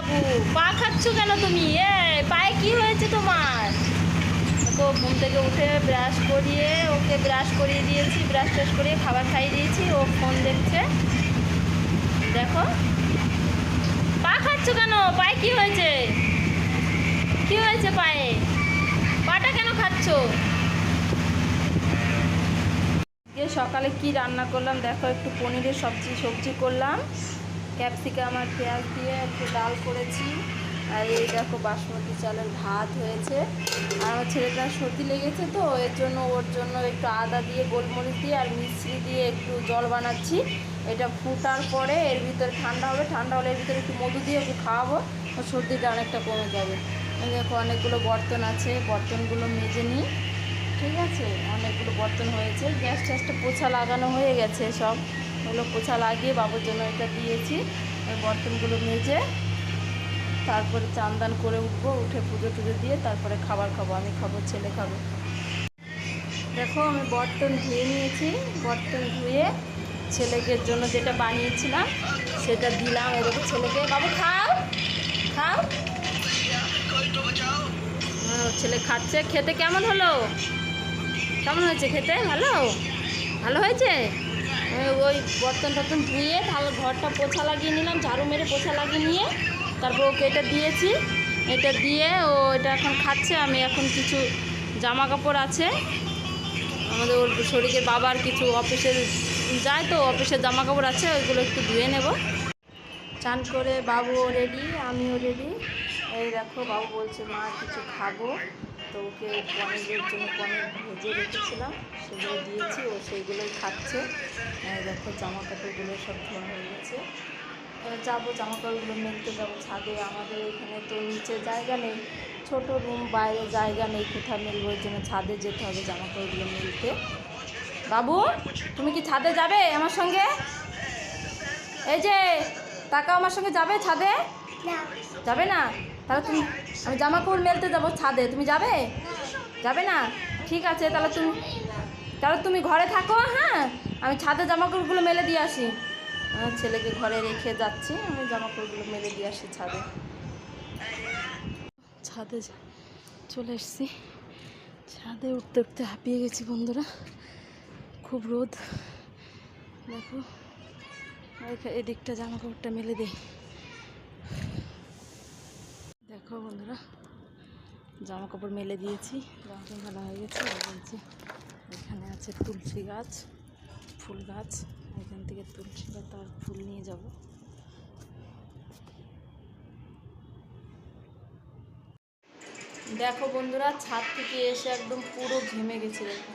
বাবু, পা খাচ্ছ কেন তুমি? পায়ে কি হয়েছে তোমার? তো ঘুম থেকে উঠে ব্রাশ করিয়ে ওকে ব্রাশ করিয়ে দিয়েছি, ব্রাশ ট্রাশ করিয়ে খাবার খাইয়ে দিয়েছি। ও ফোন দেখছে। দেখো, পা খাচ্ছ কেন? পায়ে কি হয়েছে? কি হয়েছে পায়ে? পাটা কেন খাচ্ছ? সকালে কি রান্না করলাম দেখো, একটু পনিরের সবজি করলাম, ক্যাপসিকাম আর পেঁয়াজ দিয়ে একটু ডাল করেছি। আর এই দেখো বাসমতি চালের ভাত হয়েছে। আর আমার ছেলেটার সর্দি লেগেছে, তো এর জন্য ওর জন্য একটু আদা দিয়ে গোলমরিচ দিয়ে আর মিশ্রি দিয়ে একটু জল বানাচ্ছি। এটা ফুটার পরে এর ভিতরে ঠান্ডা হবে, ঠান্ডা হলে এর ভিতরে একটু মধু দিয়ে একটু খাওয়াবো, ওর সর্দিটা অনেকটা কমে যাবে। দেখো অনেকগুলো বর্তন আছে, বর্তনগুলো মেজে নিই। ঠিক আছে, অনেকগুলো বর্তন হয়েছে। গ্যাস ট্যাসটা পোছা লাগানো হয়ে গেছে, সব ওগুলো পোছা লাগিয়ে বাবুর জন্য এটা দিয়েছি। ওই বর্তনগুলো মেজে তারপরে চান করে উঠবো, উঠে পুজো টুজো দিয়ে তারপরে খাবার খাবো। আমি খাবো, ছেলে খাবো। দেখো আমি বর্তন ধুয়ে নিয়েছি, বর্তন ধুয়ে ছেলেকে জন্য যেটা বানিয়েছিলাম সেটা দিলাম। এরকম ছেলেকে, বাবু খাও খাও। ছেলে খাচ্ছে। খেতে কেমন হলো? কেমন হয়েছে খেতে? ভালো ভালো হয়েছে। ওই বর্তন টর্তন ধুয়ে ভালো ঘরটা পোছা লাগিয়ে নিলাম, ঝাড়ু মেরে পোছা লাগিয়ে নিয়ে তারপর ওকে এটা দিয়েছি। এটা দিয়ে ও এটা এখন খাচ্ছে। আমি এখন কিছু জামা কাপড় আছে আমাদের, ওর শরীরের বাবার কিছু অফিসে যায়, তো অফিসের জামা কাপড় আছে, ওইগুলো একটু ধুয়ে নেব। চান করে বাবুও রেডি, আমিও রেডি। এই দেখো বাবু বলছে মা কিছু খাবো, তো ওকে পনিরের জন্য পনির ভেজে রেখেছিলাম, সেগুলো দিয়েছি, ও সেইগুলোই খাচ্ছে। এই দেখো জামা কাপড়গুলো সব ধোয়া হয়ে গেছে। এবার যাবো জামা কাপড়গুলো মেলতে যাবো ছাদে। আমাদের এখানে তো নিচে জায়গা নেই, ছোট রুম, বাইরে জায়গা নেই, কোথাও মেলবো, ওই জন্য ছাদে যেতে হবে জামা কাপড়গুলো মেলতে। বাবু তুমি কি ছাদে যাবে আমার সঙ্গে? এই যে টাকা আমার সঙ্গে যাবে ছাদে? যাবে না? তাহলে তুমি, আমি জামা কাপড় মেলতে যাবো ছাদে, তুমি যাবে? যাবে না? ঠিক আছে, তাহলে তুমি ঘরে থাকো। হ্যাঁ, আমি ছাদে জামা কাপড়গুলো মেলে দিয়ে আসি। ছেলেকে ঘরে রেখে যাচ্ছি, আমি জামা কাপড়গুলো মেলে দিয়ে আসি ছাদে। ছাদে চলে এসেছি, ছাদে উঠতে উঠতে হাঁপিয়ে গেছি বন্ধুরা, খুব রোদ। দেখো এদিকটা জামা কাপড়টা মেলে দেই। দেখো বন্ধুরা জামা কাপড় মেলে দিয়েছি, জামা কাপড় মেলা হয়ে গেছে। বলছি এখানে আছে তুলসী গাছ, ফুল গাছ, এখান থেকে তুলসী পাতা আর ফুল নিয়ে যাব। দেখো বন্ধুরা ছাদ থেকে এসে একদম পুরো ঘেমে গেছে। দেখো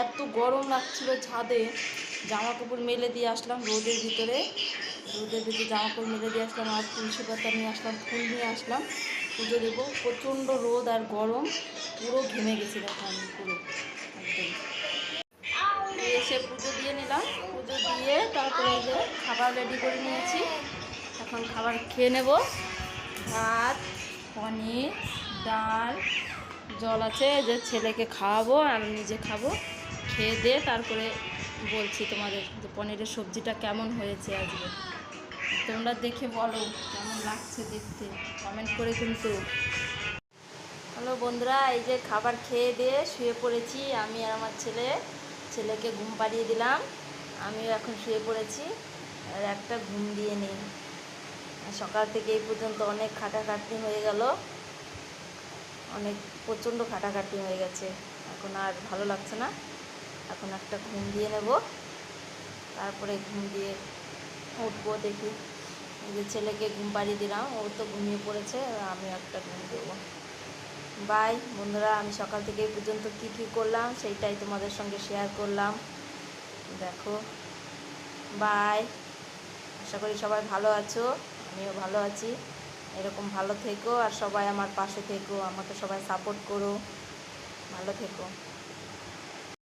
এত গরম লাগছিল ছাদে, জামা কাপড় মেলে দিয়ে আসলাম রোদের ভিতরে জামা কাপড় মেলে দিয়ে আসলাম, আর তুলসী পাতা নিয়ে আসলাম, ফুল নিয়ে আসলাম, পুজো দেবো। প্রচণ্ড রোদ আর গরম, পুরো ঘেমে গেছি। দেখো আমি পুরো একদম এসে পুজো দিয়ে নিলাম, পুজো দিয়ে তারপরে এই যে খাবার রেডি করে নিয়েছি। এখন খাবার খেয়ে নেব। ভাত, পনির, ডাল, জল আছে, যে ছেলেকে খাওয়াবো আর নিজে খাবো। খেয়ে দিয়ে তারপরে বলছি তোমাদের যে পনিরের সবজিটা কেমন হয়েছে আজকে। তোমরা দেখে বলো কেমন লাগছে দেখতে, কমেন্ট করে কিন্তু। হ্যালো বন্ধুরা, এই যে খাবার খেয়ে দিয়ে শুয়ে পড়েছি আমি আর আমার ছেলেকে ঘুম পাড়িয়ে দিলাম, আমিও এখন শুয়ে পড়েছি। আর একটা ঘুম দিয়ে নিই। সকাল থেকে এই পর্যন্ত অনেক খাটাখাটনি হয়ে গেল, অনেক প্রচণ্ড খাটাখাটনি হয়ে গেছে। এখন আর ভালো লাগছে না, এখন একটা ঘুম দিয়ে নেব, তারপরে ঘুম দিয়ে উঠবো। দেখি এই যে ছেলেকে ঘুম পাড়িয়ে দিলাম, ও তো ঘুমিয়ে পড়েছে, আমি একটা ঘুম দেবো। বাই বন্ধুরা, আমি সকাল থেকে এই পর্যন্ত কী কী করলাম সেইটাই তোমাদের সঙ্গে শেয়ার করলাম। দেখো বাই, আশা করি সবাই ভালো আছো, আমিও ভালো আছি। এরকম ভালো থেকো আর সবাই আমার পাশে থেকো, আমাকে সবাই সাপোর্ট করো, ভালো থেকো।